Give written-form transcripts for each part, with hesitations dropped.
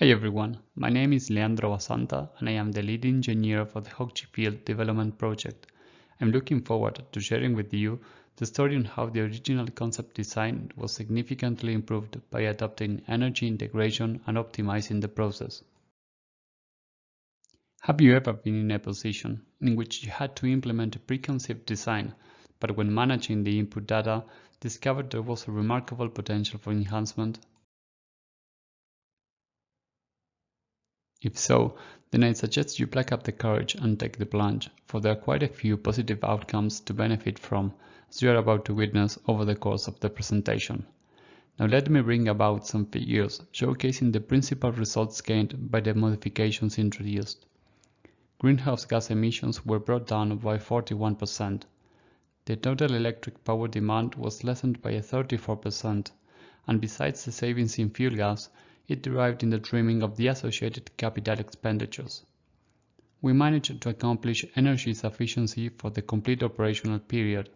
Hi everyone, my name is Leandro Basanta and I am the lead engineer for the Hockey Field Development Project. I'm looking forward to sharing with you the story on how the original concept design was significantly improved by adopting energy integration and optimizing the process. Have you ever been in a position in which you had to implement a preconceived design, but when managing the input data, discovered there was a remarkable potential for enhancement? If so, then I suggest you pluck up the courage and take the plunge, for there are quite a few positive outcomes to benefit from, as you are about to witness over the course of the presentation. Now let me bring about some figures showcasing the principal results gained by the modifications introduced. Greenhouse gas emissions were brought down by 41%. The total electric power demand was lessened by 34%, and besides the savings in fuel gas, it derived in the trimming of the associated capital expenditures. We managed to accomplish energy sufficiency for the complete operational period.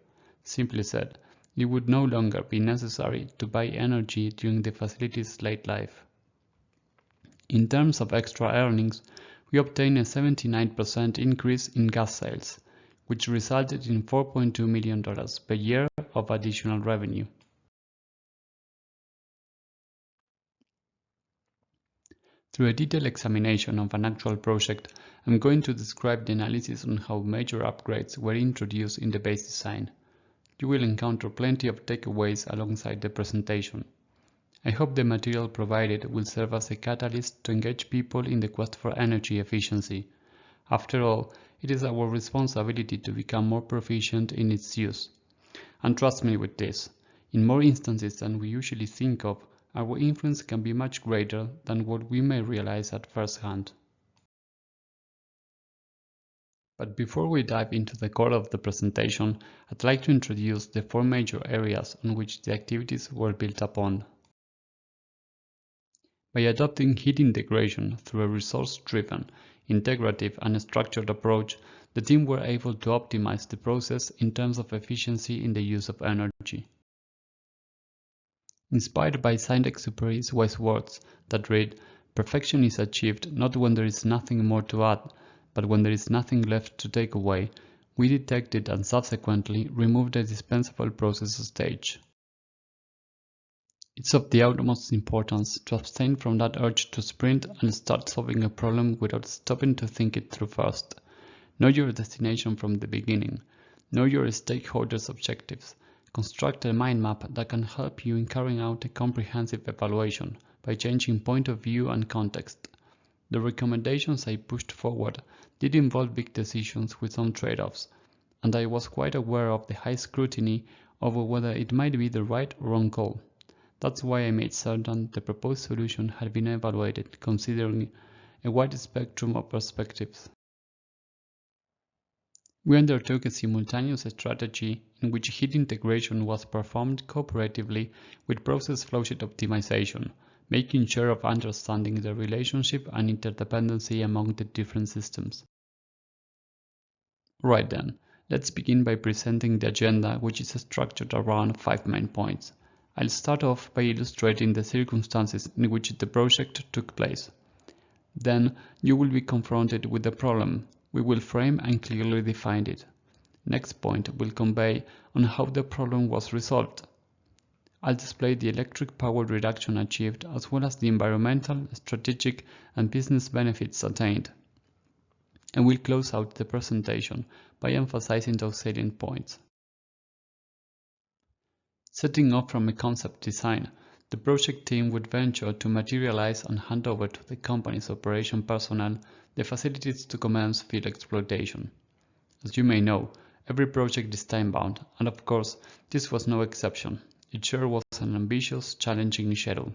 Simply said, it would no longer be necessary to buy energy during the facility's late life. In terms of extra earnings, we obtained a 79% increase in gas sales, which resulted in $4.2 million per year of additional revenue. Through a detailed examination of an actual project, I'm going to describe the analysis on how major upgrades were introduced in the base design. You will encounter plenty of takeaways alongside the presentation. I hope the material provided will serve as a catalyst to engage people in the quest for energy efficiency. After all, it is our responsibility to become more proficient in its use. And trust me with this, in more instances than we usually think of, our influence can be much greater than what we may realize at first hand. But before we dive into the core of the presentation, I'd like to introduce the four major areas on which the activities were built upon. By adopting heat integration through a resource-driven, integrative and structured approach, the team were able to optimize the process in terms of efficiency in the use of energy. Inspired by Saint-Exupéry's wise words that read, "Perfection is achieved not when there is nothing more to add, but when there is nothing left to take away," we detected and subsequently removed the dispensable process stage. It's of the utmost importance to abstain from that urge to sprint and start solving a problem without stopping to think it through first. Know your destination from the beginning. Know your stakeholders' objectives. Construct a mind map that can help you in carrying out a comprehensive evaluation by changing point of view and context. The recommendations I pushed forward did involve big decisions with some trade-offs, and I was quite aware of the high scrutiny over whether it might be the right or wrong call. That's why I made certain the proposed solution had been evaluated considering a wide spectrum of perspectives. We undertook a simultaneous strategy in which heat integration was performed cooperatively with process flowsheet optimization, making sure of understanding the relationship and interdependency among the different systems. Right then, let's begin by presenting the agenda, which is structured around 5 main points. I'll start off by illustrating the circumstances in which the project took place. Then you will be confronted with the problem. We will frame and clearly define it. Next point will convey on how the problem was resolved. I'll display the electric power reduction achieved as well as the environmental, strategic and business benefits attained. And we'll close out the presentation by emphasizing those salient points. Setting off from a concept design, the project team would venture to materialize and hand over to the company's operation personnel the facilities to commence field exploitation. As you may know, every project is time-bound, and of course, this was no exception. It sure was an ambitious, challenging schedule.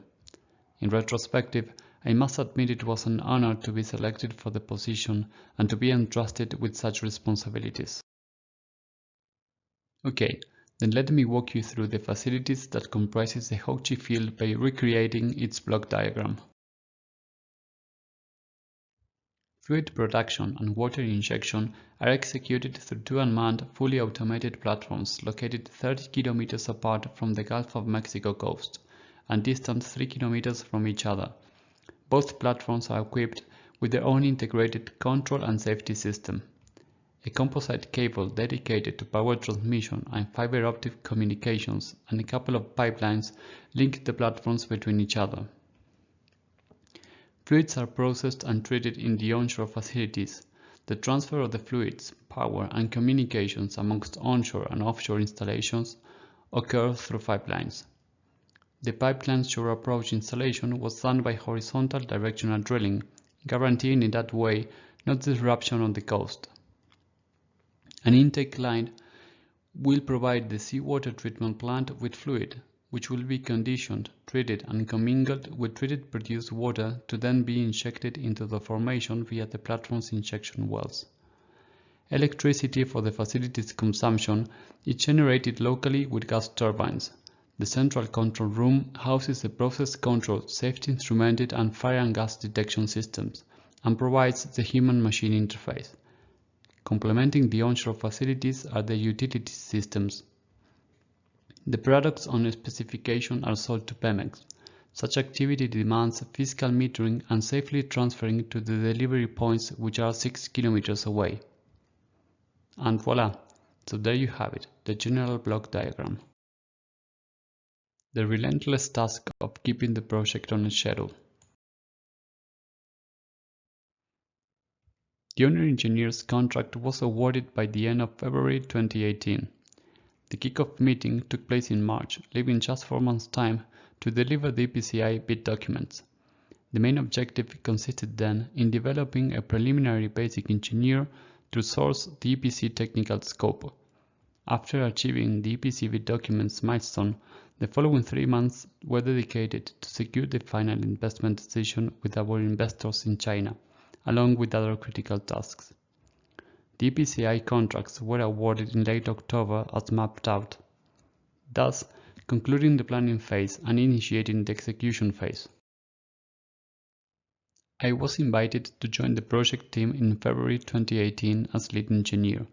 In retrospective, I must admit it was an honor to be selected for the position and to be entrusted with such responsibilities. Okay, then let me walk you through the facilities that comprises the Hockey Field by recreating its block diagram. Fluid production and water injection are executed through two unmanned, fully automated platforms located 30 kilometers apart from the Gulf of Mexico coast and distant 3 kilometers from each other. Both platforms are equipped with their own integrated control and safety system. A composite cable dedicated to power transmission and fiber optic communications and a couple of pipelines link the platforms between each other. Fluids are processed and treated in the onshore facilities. The transfer of the fluids, power and communications amongst onshore and offshore installations occur through pipelines. The pipeline's shore approach installation was done by horizontal directional drilling, guaranteeing in that way no disruption on the coast. An intake line will provide the seawater treatment plant with fluid, which will be conditioned, treated and commingled with treated produced water to then be injected into the formation via the platform's injection wells. Electricity for the facility's consumption is generated locally with gas turbines. The central control room houses the process control, safety instrumented and fire and gas detection systems, and provides the human-machine interface. Complementing the onshore facilities are the utility systems. The products on specification are sold to Pemex. Such activity demands physical metering and safely transferring to the delivery points, which are 6 kilometers away. And voila! So there you have it, the general block diagram. The relentless task of keeping the project on a schedule. The owner engineer's contract was awarded by the end of February 2018. The kick-off meeting took place in March, leaving just 4 months' time to deliver the EPCI bid documents. The main objective consisted then in developing a preliminary basic engineer to source the EPC technical scope. After achieving the EPC bid documents milestone, the following 3 months were dedicated to secure the final investment decision with our investors in China, along with other critical tasks. The EPCI contracts were awarded in late October as mapped out, thus concluding the planning phase and initiating the execution phase. I was invited to join the project team in February 2018 as lead engineer.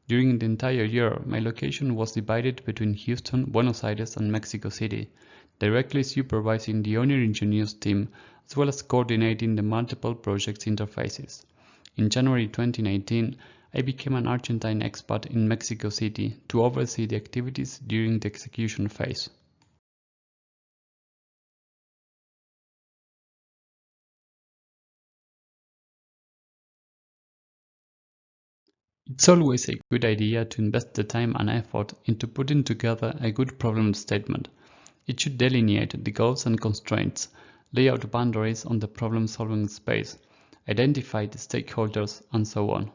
During the entire year, my location was divided between Houston, Buenos Aires and Mexico City, directly supervising the owner engineers team as well as coordinating the multiple projects interfaces. In January 2019, I became an Argentine expat in Mexico City to oversee the activities during the execution phase. It's always a good idea to invest the time and effort into putting together a good problem statement. It should delineate the goals and constraints, lay out boundaries on the problem-solving space, identify the stakeholders, and so on.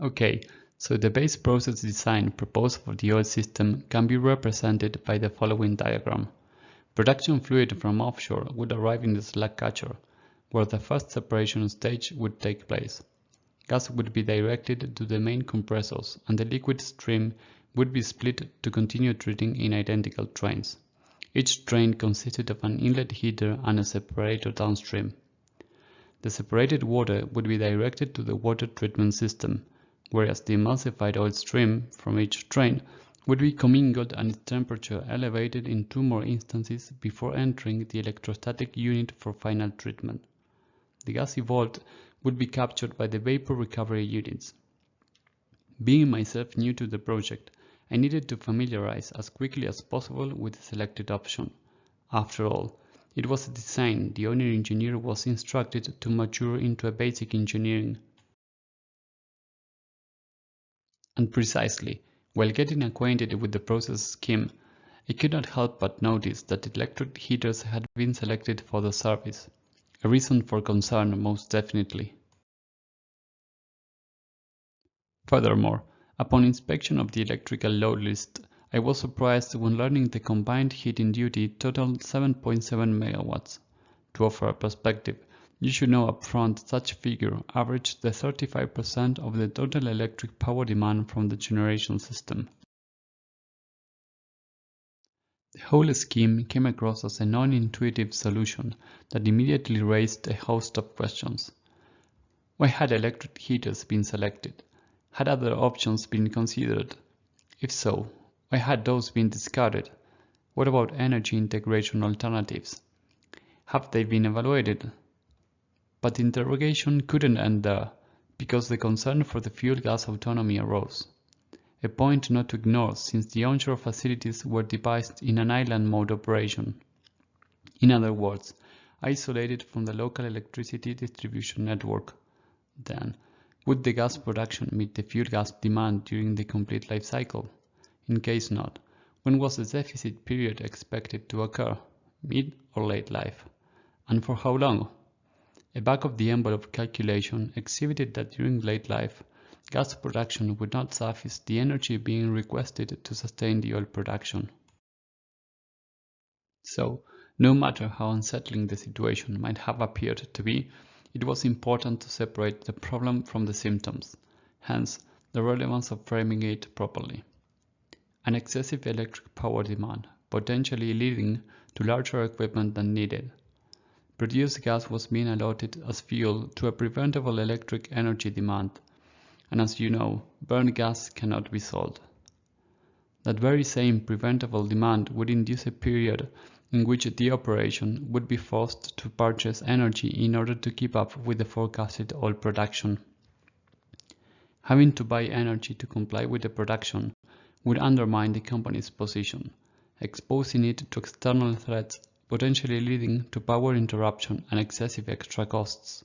Okay, so the base process design proposed for the oil system can be represented by the following diagram. Production fluid from offshore would arrive in the slag catcher, where the first separation stage would take place. Gas would be directed to the main compressors, and the liquid stream would be split to continue treating in identical trains. Each train consisted of an inlet heater and a separator downstream. The separated water would be directed to the water treatment system, whereas the emulsified oil stream from each train would be commingled and its temperature elevated in 2 more instances before entering the electrostatic unit for final treatment. The gas evolved would be captured by the vapor recovery units. Being myself new to the project, I needed to familiarize as quickly as possible with the selected option. After all, it was a design the owner engineer was instructed to mature into a basic engineering. And precisely, while getting acquainted with the process scheme, I could not help but notice that electric heaters had been selected for the service. A reason for concern, most definitely. Furthermore, upon inspection of the electrical load list, I was surprised when learning the combined heating duty totaled 7.7 megawatts. To offer a perspective, you should know upfront such figure averaged the 35% of the total electric power demand from the generation system. The whole scheme came across as a non-intuitive solution that immediately raised a host of questions. Why had electric heaters been selected? Had other options been considered? If so, why had those been discarded? What about energy integration alternatives? Have they been evaluated? But the interrogation couldn't end there, because the concern for the fuel gas autonomy arose. A point not to ignore since the onshore facilities were devised in an island mode operation. In other words, isolated from the local electricity distribution network. Then, would the gas production meet the fuel gas demand during the complete life cycle? In case not, when was the deficit period expected to occur, mid or late life? And for how long? A back-of-the-envelope calculation exhibited that during late life, gas production would not suffice the energy being requested to sustain the oil production. So, no matter how unsettling the situation might have appeared to be, it was important to separate the problem from the symptoms, hence the relevance of framing it properly. An excessive electric power demand, potentially leading to larger equipment than needed. Produced gas was being allotted as fuel to a preventable electric energy demand, and as you know, burned gas cannot be sold. That very same preventable demand would induce a period in which the operation would be forced to purchase energy in order to keep up with the forecasted oil production. Having to buy energy to comply with the production would undermine the company's position, exposing it to external threats, potentially leading to power interruption and excessive extra costs.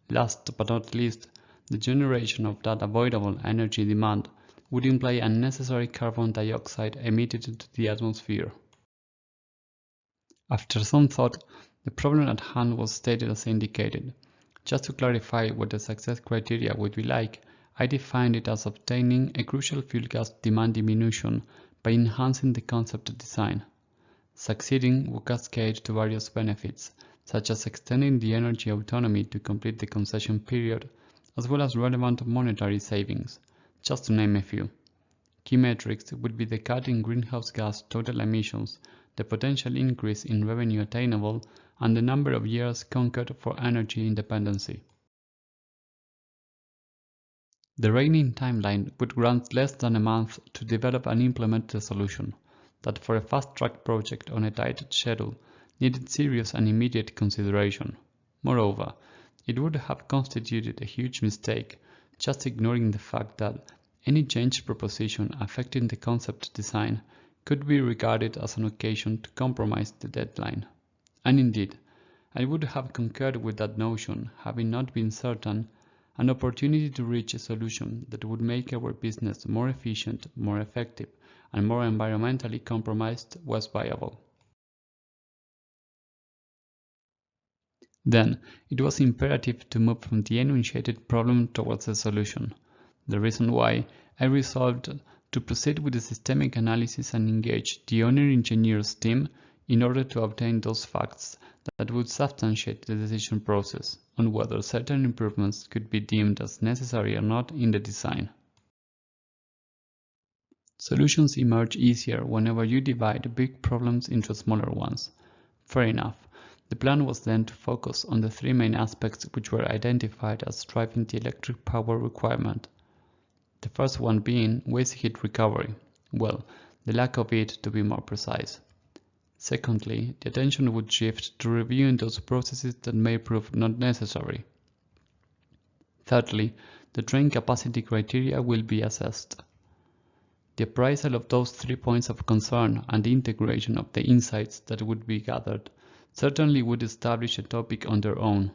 Last but not least, the generation of that avoidable energy demand would imply unnecessary carbon dioxide emitted into the atmosphere. After some thought, the problem at hand was stated as indicated. Just to clarify what the success criteria would be like, I defined it as obtaining a crucial fuel gas demand diminution by enhancing the concept design. Succeeding would cascade to various benefits, such as extending the energy autonomy to complete the concession period, as well as relevant monetary savings, just to name a few. Key metrics would be the cut in greenhouse gas total emissions, the potential increase in revenue attainable, and the number of years conquered for energy independency. The reigning timeline would grant less than a month to develop and implement the solution, that for a fast-track project on a tight schedule needed serious and immediate consideration. Moreover, it would have constituted a huge mistake just ignoring the fact that any change proposition affecting the concept design could be regarded as an occasion to compromise the deadline. And indeed, I would have concurred with that notion, having not been certain an opportunity to reach a solution that would make our business more efficient, more effective, and more environmentally compromised was viable. Then, it was imperative to move from the enunciated problem towards a solution. The reason why I resolved to proceed with the systemic analysis and engage the owner engineer's team in order to obtain those facts that would substantiate the decision process on whether certain improvements could be deemed as necessary or not in the design. Solutions emerge easier whenever you divide big problems into smaller ones. Fair enough. The plan was then to focus on the three main aspects which were identified as driving the electric power requirement. The first one being waste heat recovery, well, the lack of it to be more precise. Secondly, the attention would shift to reviewing those processes that may prove not necessary. Thirdly, the train capacity criteria will be assessed. The appraisal of those 3 points of concern and the integration of the insights that would be gathered certainly would establish a topic on their own,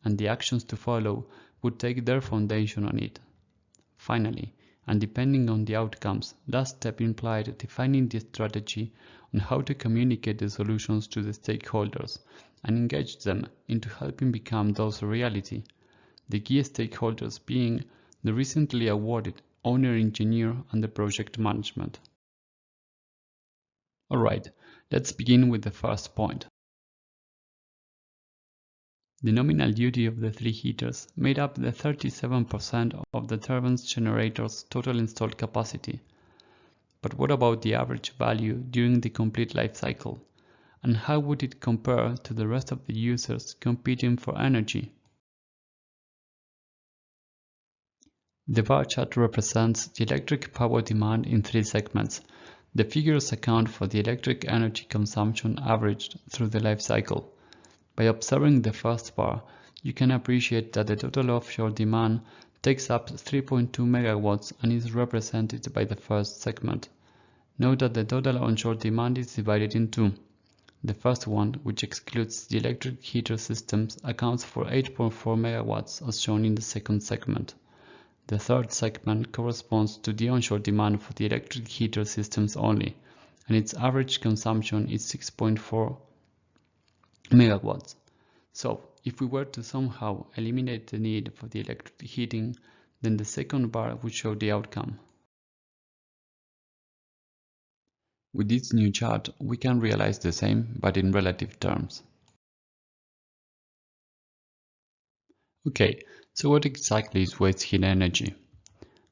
and the actions to follow would take their foundation on it. Finally, and depending on the outcomes, last step implied defining the strategy on how to communicate the solutions to the stakeholders and engage them into helping become those a reality, the key stakeholders being the recently awarded owner engineer and the project management. Alright, let's begin with the first point. The nominal duty of the three heaters made up the 37% of the turbine's generator's total installed capacity. But what about the average value during the complete life cycle? And how would it compare to the rest of the users competing for energy? The bar chart represents the electric power demand in three segments. The figures account for the electric energy consumption averaged through the life cycle. By observing the first bar, you can appreciate that the total offshore demand takes up 3.2 megawatts and is represented by the first segment. Note that the total onshore demand is divided in two. The first one, which excludes the electric heater systems, accounts for 8.4 megawatts as shown in the second segment. The third segment corresponds to the onshore demand for the electric heater systems only, and its average consumption is 6.4 megawatts. So, if we were to somehow eliminate the need for the electric heating, then the second bar would show the outcome. With this new chart, we can realize the same, but in relative terms. Okay, so what exactly is waste heat energy?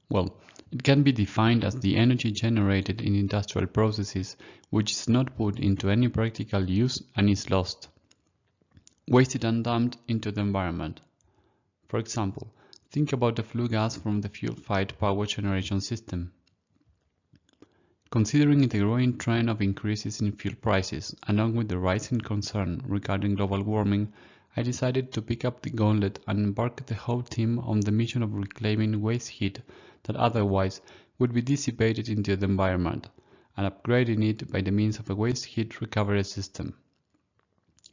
Well, it can be defined as the energy generated in industrial processes which is not put into any practical use and is lost, wasted and dumped into the environment. For example, think about the flue gas from the fuel-fired power generation system. Considering the growing trend of increases in fuel prices, along with the rising concern regarding global warming, I decided to pick up the gauntlet and embark the whole team on the mission of reclaiming waste heat that otherwise would be dissipated into the environment, and upgrading it by the means of a waste heat recovery system.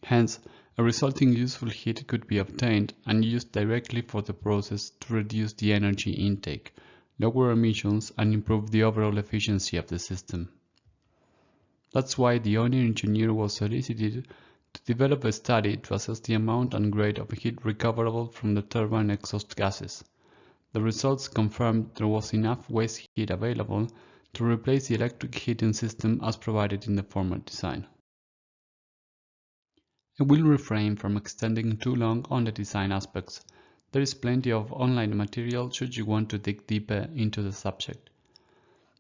Hence, a resulting useful heat could be obtained and used directly for the process to reduce the energy intake, lower emissions, and improve the overall efficiency of the system. That's why the owner engineer was solicited to develop a study to assess the amount and grade of heat recoverable from the turbine exhaust gases. The results confirmed there was enough waste heat available to replace the electric heating system as provided in the former design. I will refrain from extending too long on the design aspects. There is plenty of online material should you want to dig deeper into the subject.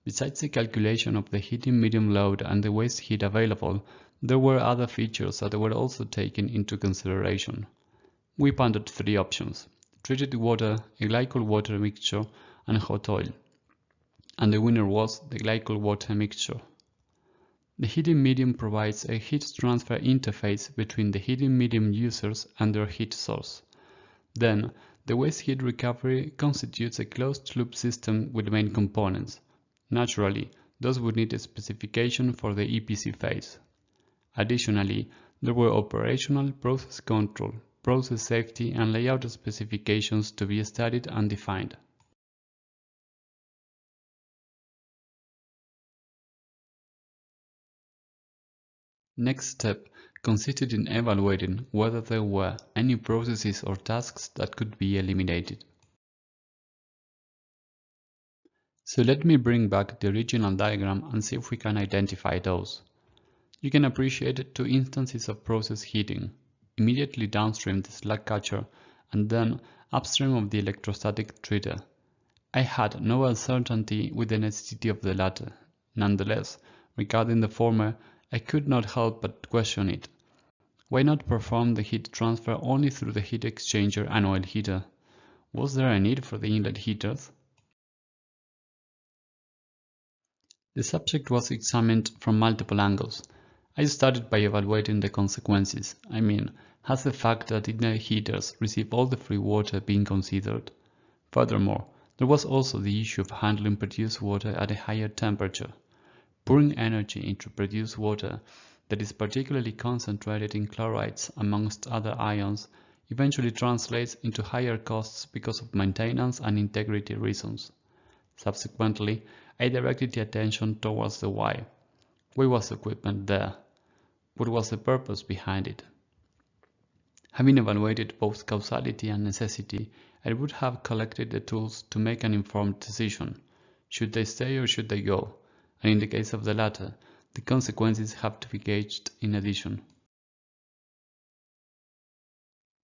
Besides the calculation of the heating medium load and the waste heat available, there were other features that were also taken into consideration. We pondered three options: treated water, a glycol water mixture, and hot oil. And the winner was the glycol water mixture. The heating medium provides a heat transfer interface between the heating medium users and their heat source. Then, the waste heat recovery constitutes a closed-loop system with main components. Naturally, those would need a specification for the EPC phase. Additionally, there were operational, process control, process safety, and layout specifications to be studied and defined. Next step consisted in evaluating whether there were any processes or tasks that could be eliminated. So let me bring back the original diagram and see if we can identify those. You can appreciate two instances of process heating, immediately downstream the slag catcher and then upstream of the electrostatic treater. I had no uncertainty with the necessity of the latter. Nonetheless, regarding the former, I could not help but question it. Why not perform the heat transfer only through the heat exchanger and oil heater? Was there a need for the inlet heaters? The subject was examined from multiple angles. I started by evaluating the consequences. Has the fact that inlet heaters receive all the free water been considered? Furthermore, there was also the issue of handling produced water at a higher temperature. Pouring energy into produced water that is particularly concentrated in chlorides amongst other ions eventually translates into higher costs because of maintenance and integrity reasons. Subsequently, I directed the attention towards the why. Why was the equipment there? What was the purpose behind it? Having evaluated both causality and necessity, I would have collected the tools to make an informed decision. Should they stay or should they go? And in the case of the latter, the consequences have to be gauged in addition.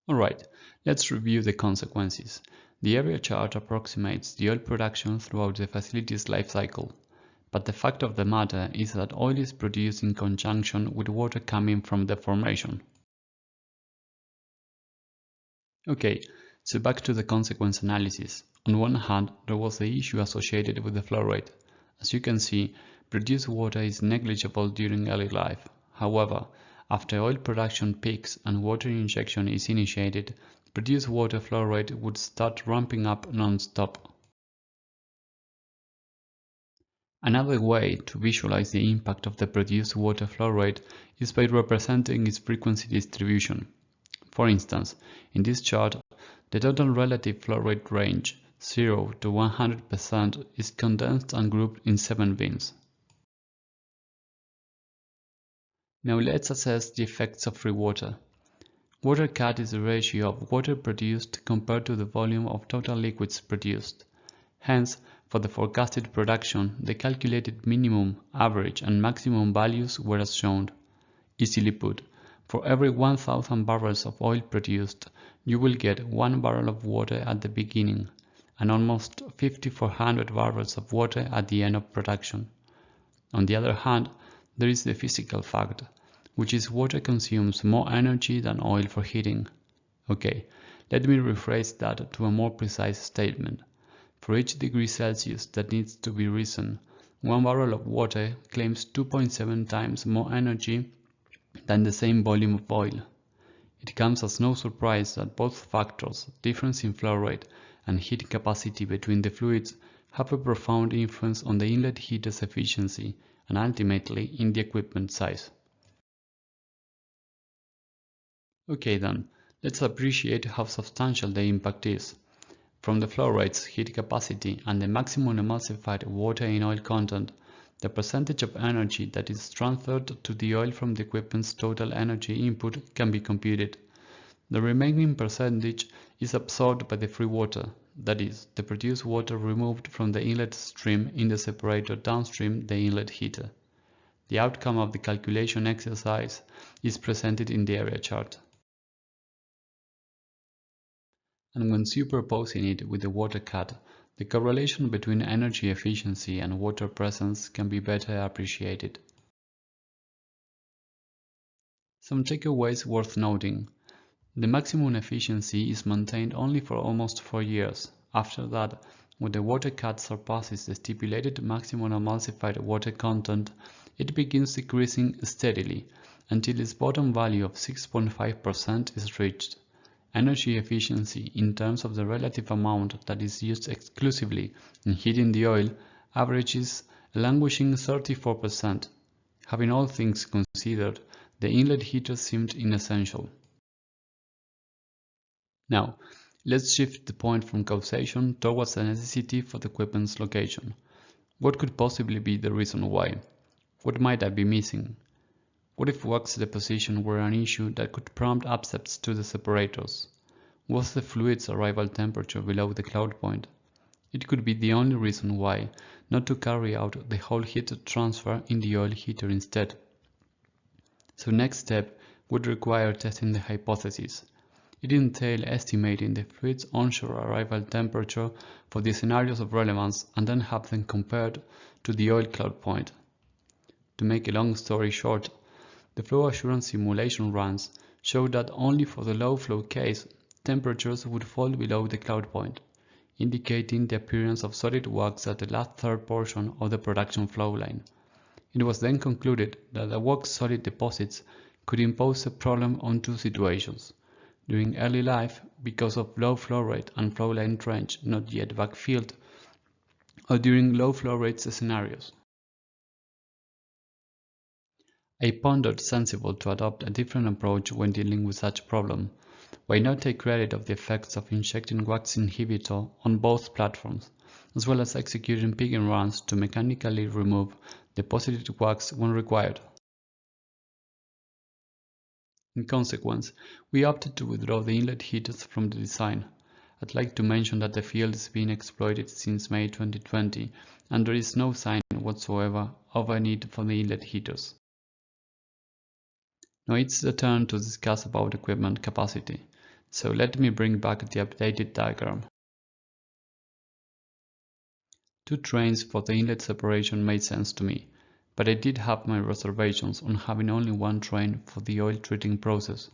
Alright, let's review the consequences. The area chart approximates the oil production throughout the facility's life cycle, but the fact of the matter is that oil is produced in conjunction with water coming from the formation. Okay, so back to the consequence analysis. On one hand, there was the issue associated with the flow rate. As you can see, produced water is negligible during early life. However, After oil production peaks and water injection is initiated, produced water flow rate would start ramping up non-stop. Another way to visualize the impact of the produced water flow rate is by representing its frequency distribution. For instance, in this chart, the total relative flow rate range 0 to 100% is condensed and grouped in 7 bins. Now let's assess the effects of free water. Water cut is the ratio of water produced compared to the volume of total liquids produced. Hence, for the forecasted production, the calculated minimum, average, and maximum values were as shown. Easily put, for every 1,000 barrels of oil produced, you will get 1 barrel of water at the beginning, and almost 5,400 barrels of water at the end of production. On the other hand, there is the physical fact, which is water consumes more energy than oil for heating. Okay, let me rephrase that to a more precise statement. For each degree Celsius that needs to be risen, 1 barrel of water claims 2.7 times more energy than the same volume of oil. It comes as no surprise that both factors, difference in flow rate and heat capacity between the fluids, have a profound influence on the inlet heater's efficiency and ultimately in the equipment size. Okay then, let's appreciate how substantial the impact is. From the flow rates, heat capacity, and the maximum emulsified water in oil content, the percentage of energy that is transferred to the oil from the equipment's total energy input can be computed. The remaining percentage is absorbed by the free water, that is, the produced water removed from the inlet stream in the separator downstream the inlet heater. The outcome of the calculation exercise is presented in the area chart. And when superposing it with the water cut, the correlation between energy efficiency and water presence can be better appreciated. Some takeaways worth noting. The maximum efficiency is maintained only for almost 4 years. After that, when the water cut surpasses the stipulated maximum emulsified water content, it begins decreasing steadily until its bottom value of 6.5% is reached. Energy efficiency in terms of the relative amount that is used exclusively in heating the oil averages a languishing 34%. Having all things considered, the inlet heater seemed inessential. Now, let's shift the point from causation towards the necessity for the equipment's location. What could possibly be the reason why? What might I be missing? What if wax deposition were an issue that could prompt upsets to the separators? Was the fluid's arrival temperature below the cloud point? It could be the only reason why not to carry out the whole heat transfer in the oil heater instead. So next step would require testing the hypothesis. It entails estimating the fluid's onshore arrival temperature for the scenarios of relevance and then have them compared to the oil cloud point. To make a long story short, the flow assurance simulation runs show that only for the low flow case, temperatures would fall below the cloud point, indicating the appearance of solid wax at the last third portion of the production flow line. It was then concluded that the wax solid deposits could impose a problem on two situations: during early life because of low flow rate and flow line trench not yet backfilled, or during low flow rates scenarios. I pondered sensible to adopt a different approach when dealing with such problem. Why not take credit of the effects of injecting wax inhibitor on both platforms, as well as executing pigging runs to mechanically remove deposited wax when required? In consequence, we opted to withdraw the inlet heaters from the design. I'd like to mention that the field is being exploited since May 2020, and there is no sign whatsoever of a need for the inlet heaters. Now it's the turn to discuss about equipment capacity, so let me bring back the updated diagram. 2 trains for the inlet separation made sense to me, but I did have my reservations on having only 1 train for the oil treating process.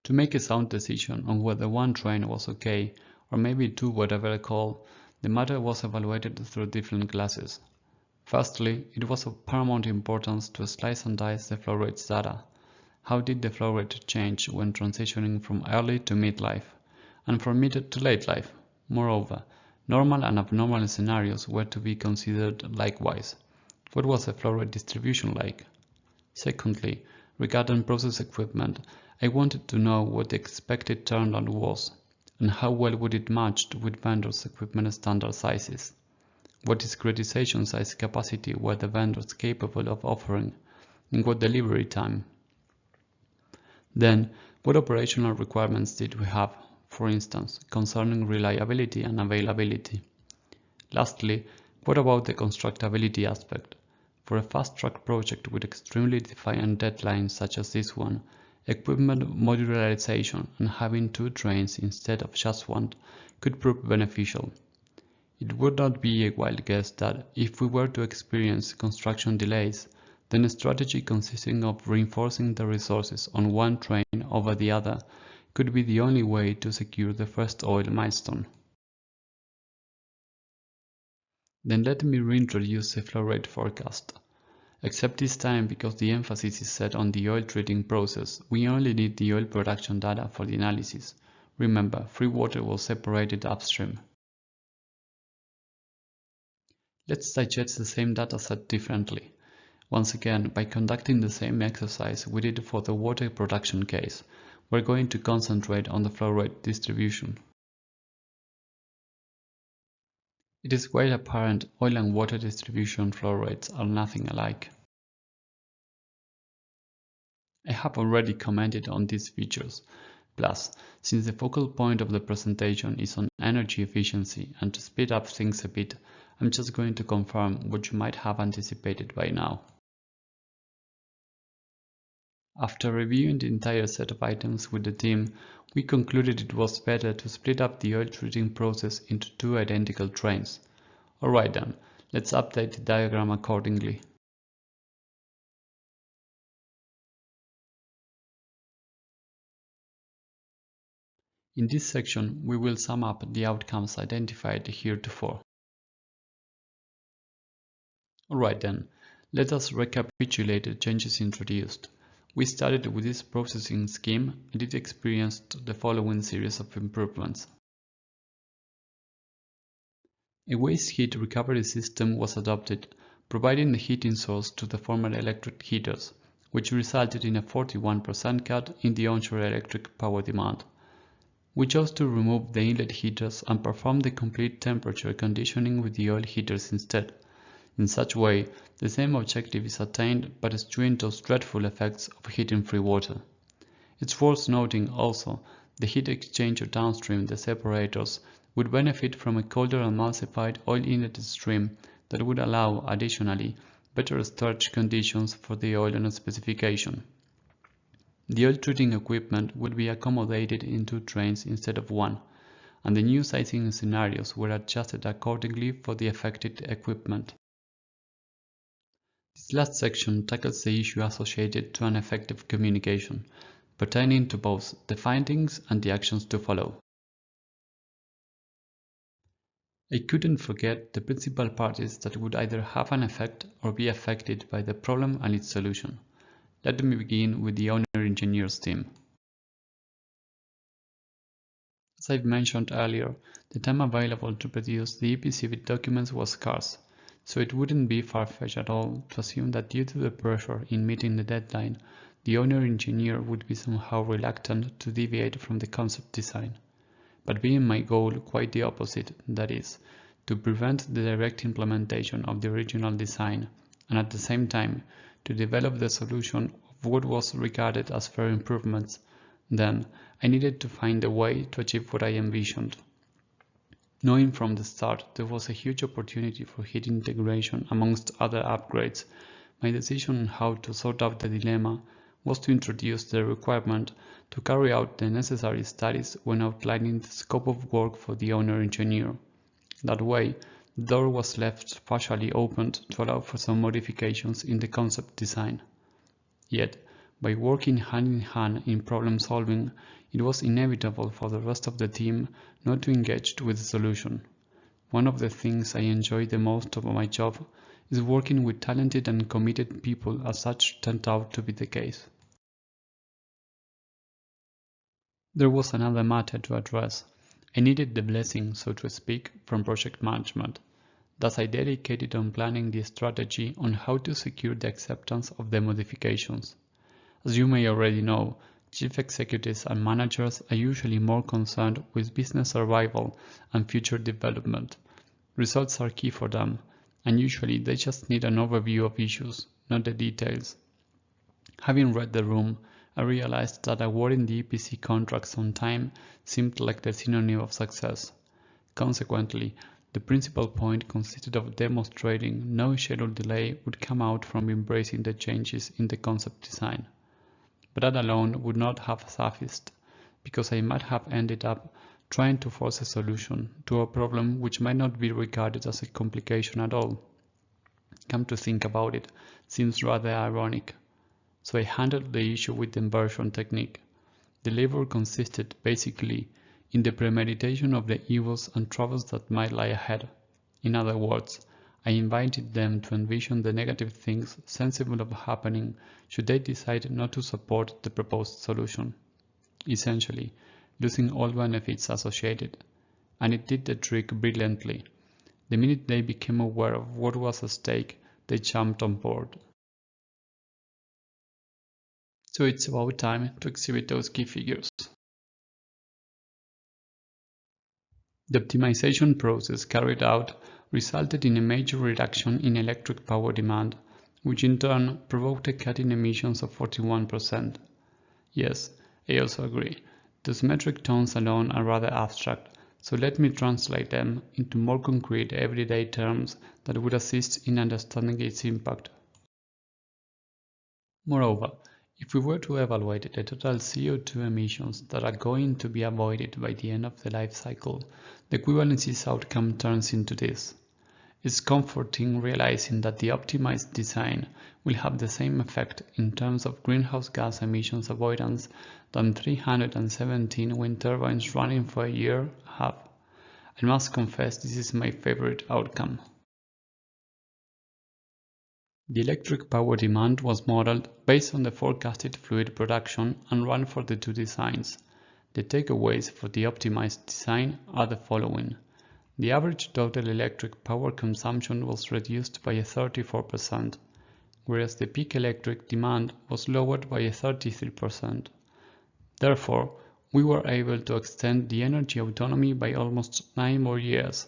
To make a sound decision on whether 1 train was okay, or maybe 2 whatever call, the matter was evaluated through different classes. Firstly, it was of paramount importance to slice and dice the flow rates data. How did the flow rate change when transitioning from early to midlife, and from mid to late life? Moreover, normal and abnormal scenarios were to be considered likewise. What was the flow rate distribution like? Secondly, regarding process equipment, I wanted to know what the expected turnaround was, and how well would it match with vendors' equipment standard sizes. What discretization size capacity were the vendors capable of offering, and what delivery time? Then, what operational requirements did we have, for instance, concerning reliability and availability? Lastly, what about the constructability aspect? For a fast-track project with extremely defined deadlines such as this one, equipment modularization and having two trains instead of just one could prove beneficial. It would not be a wild guess that if we were to experience construction delays, then a strategy consisting of reinforcing the resources on one train over the other could be the only way to secure the first oil milestone. Then let me reintroduce the flow rate forecast. Except this time, because the emphasis is set on the oil treating process, we only need the oil production data for the analysis. Remember, free water was separated upstream. Let's digest the same dataset differently. Once again, by conducting the same exercise we did for the water production case, we're going to concentrate on the flow rate distribution. It is quite apparent oil and water distribution flow rates are nothing alike. I have already commented on these features. Plus, since the focal point of the presentation is on energy efficiency and to speed up things a bit, I'm just going to confirm what you might have anticipated by now. After reviewing the entire set of items with the team, we concluded it was better to split up the oil treating process into two identical trains. Alright then, let's update the diagram accordingly. In this section, we will sum up the outcomes identified heretofore. Alright then, let us recapitulate the changes introduced. We started with this processing scheme and it experienced the following series of improvements. A waste heat recovery system was adopted, providing the heating source to the former electric heaters, which resulted in a 41% cut in the onshore electric power demand. We chose to remove the inlet heaters and perform the complete temperature conditioning with the oil heaters instead. In such way, the same objective is attained but eschewing those dreadful effects of heating free water. It's worth noting also the heat exchanger downstream, the separators, would benefit from a colder emulsified oil inlet stream that would allow, additionally, better storage conditions for the oil on specification. The oil treating equipment would be accommodated in two trains instead of one, and the new sizing scenarios were adjusted accordingly for the affected equipment. This last section tackles the issue associated to an effective communication, pertaining to both the findings and the actions to follow. I couldn't forget the principal parties that would either have an effect or be affected by the problem and its solution. Let me begin with the owner engineers team. As I've mentioned earlier, the time available to produce the EPC documents was scarce, so it wouldn't be far-fetched at all to assume that due to the pressure in meeting the deadline, the owner engineer would be somehow reluctant to deviate from the concept design. But being my goal quite the opposite, that is, to prevent the direct implementation of the original design, and at the same time, to develop the solution of what was regarded as fair improvements, then I needed to find a way to achieve what I envisioned. Knowing from the start there was a huge opportunity for heat integration amongst other upgrades, my decision on how to sort out the dilemma was to introduce the requirement to carry out the necessary studies when outlining the scope of work for the owner engineer. That way, the door was left partially opened to allow for some modifications in the concept design. Yet, by working hand in hand in problem solving, it was inevitable for the rest of the team not to engage with the solution. One of the things I enjoy the most about my job is working with talented and committed people, as such turned out to be the case. There was another matter to address. I needed the blessing, so to speak, from project management. Thus I dedicated on planning the strategy on how to secure the acceptance of the modifications. As you may already know, chief executives and managers are usually more concerned with business survival and future development. Results are key for them, and usually they just need an overview of issues, not the details. Having read the room, I realized that awarding the EPC contracts on time seemed like the synonym of success. Consequently, the principal point consisted of demonstrating no schedule delay would come out from embracing the changes in the concept design. But that alone would not have sufficed, because I might have ended up trying to force a solution to a problem which might not be regarded as a complication at all. Come to think about it, seems rather ironic. So I handled the issue with the inversion technique. The labor consisted basically in the premeditation of the evils and troubles that might lie ahead. In other words, I invited them to envision the negative things sensible of happening should they decide not to support the proposed solution. Essentially, losing all benefits associated. And it did the trick brilliantly. The minute they became aware of what was at stake, they jumped on board. So it's about time to exhibit those key figures. The optimization process carried out resulted in a major reduction in electric power demand, which in turn provoked a cut in emissions of 41%. Yes, I also agree. Those metric terms alone are rather abstract, so let me translate them into more concrete everyday terms that would assist in understanding its impact. Moreover, if we were to evaluate the total CO2 emissions that are going to be avoided by the end of the life cycle, the equivalencies outcome turns into this. It's comforting realizing that the optimized design will have the same effect in terms of greenhouse gas emissions avoidance than 317 wind turbines running for a year have. I must confess this is my favorite outcome. The electric power demand was modeled based on the forecasted fluid production and ran for the two designs. The takeaways for the optimized design are the following. The average total electric power consumption was reduced by 34%, whereas the peak electric demand was lowered by 33%. Therefore, we were able to extend the energy autonomy by almost 9 more years,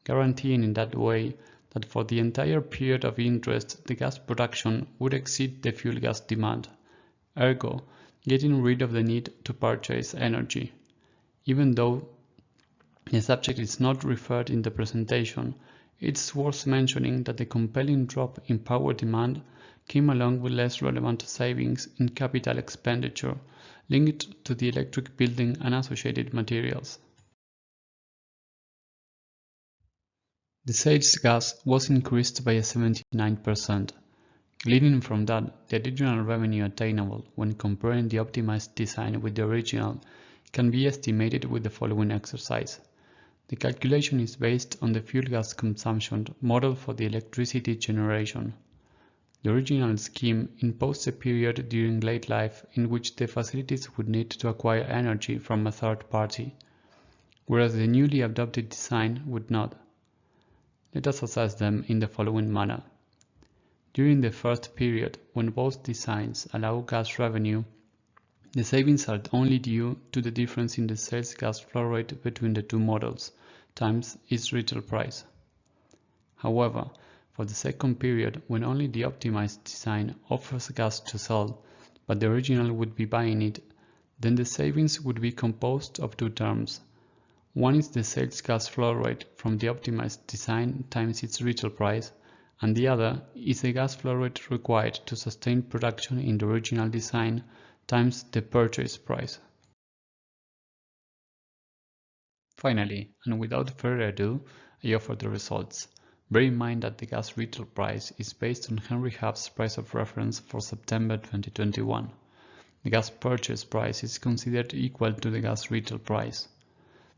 guaranteeing in that way that for the entire period of interest the gas production would exceed the fuel gas demand, ergo, getting rid of the need to purchase energy. Even though the subject is not referred in the presentation, it's worth mentioning that the compelling drop in power demand came along with less relevant savings in capital expenditure linked to the electric building and associated materials. The sales gas was increased by 79%. Gleaning from that, the additional revenue attainable when comparing the optimized design with the original can be estimated with the following exercise. The calculation is based on the fuel gas consumption model for the electricity generation. The original scheme imposed a period during late life in which the facilities would need to acquire energy from a third party, whereas the newly adopted design would not. Let us assess them in the following manner. During the first period, when both designs allow gas revenue, the savings are only due to the difference in the sales gas flow rate between the two models times its retail price. However, for the second period, when only the optimized design offers gas to sell, but the original would be buying it, then the savings would be composed of two terms. One is the sales gas flow rate from the optimized design times its retail price, and the other is the gas flow rate required to sustain production in the original design times the purchase price. Finally, and without further ado, I offer the results. Bear in mind that the gas retail price is based on Henry Hub's price of reference for September 2021. The gas purchase price is considered equal to the gas retail price.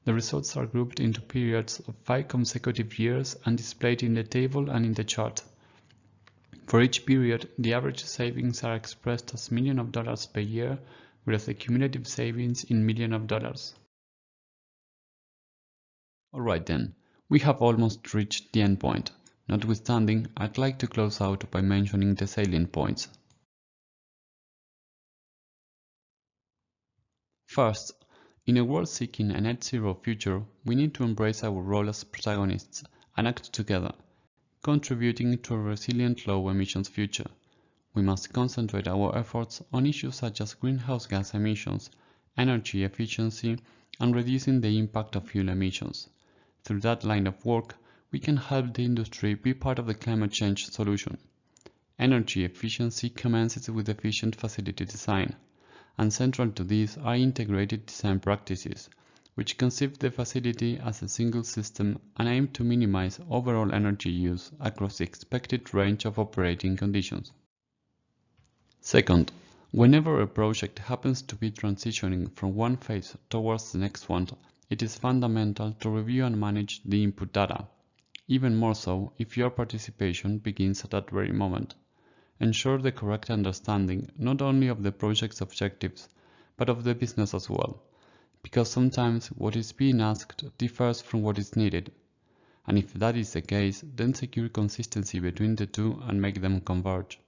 The results are grouped into periods of 5 consecutive years and displayed in the table and in the chart. For each period, the average savings are expressed as millions of dollars per year, whereas the cumulative savings in millions of dollars. Alright then, we have almost reached the end point. Notwithstanding, I'd like to close out by mentioning the salient points. First, in a world seeking a net zero future, we need to embrace our role as protagonists and act together, contributing to a resilient low emissions future. We must concentrate our efforts on issues such as greenhouse gas emissions, energy efficiency, and reducing the impact of fuel emissions. Through that line of work, we can help the industry be part of the climate change solution. Energy efficiency commences with efficient facility design, and central to this are integrated design practices, which conceive the facility as a single system and aim to minimize overall energy use across the expected range of operating conditions. Second, whenever a project happens to be transitioning from one phase towards the next one, it is fundamental to review and manage the input data, even more so if your participation begins at that very moment. Ensure the correct understanding not only of the project's objectives, but of the business as well, because sometimes what is being asked differs from what is needed, and if that is the case, then secure consistency between the two and make them converge.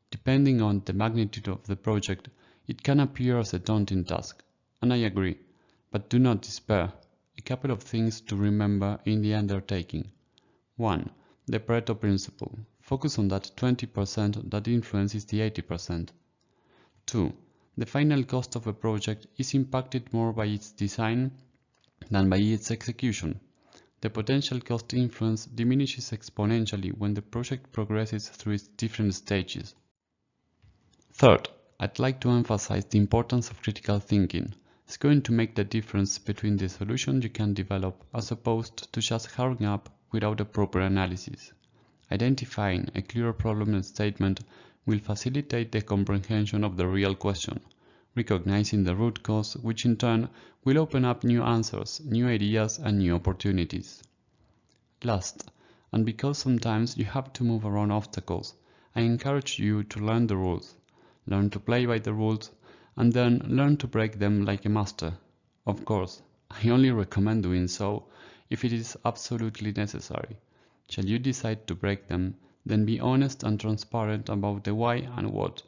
Depending on the magnitude of the project, it can appear as a daunting task, and I agree, but do not despair. A couple of things to remember in the undertaking. 1. The Pareto principle. Focus on that 20% that influences the 80%. 2. The final cost of a project is impacted more by its design than by its execution. The potential cost influence diminishes exponentially when the project progresses through its different stages. Third, I'd like to emphasize the importance of critical thinking. It's going to make the difference between the solution you can develop as opposed to just hurrying up without a proper analysis. Identifying a clear problem statement will facilitate the comprehension of the real question, recognizing the root cause, which in turn will open up new answers, new ideas, and new opportunities. Last, and because sometimes you have to move around obstacles, I encourage you to learn the rules. Learn to play by the rules, and then learn to break them like a master. Of course, I only recommend doing so if it is absolutely necessary. Shall you decide to break them, then be honest and transparent about the why and what.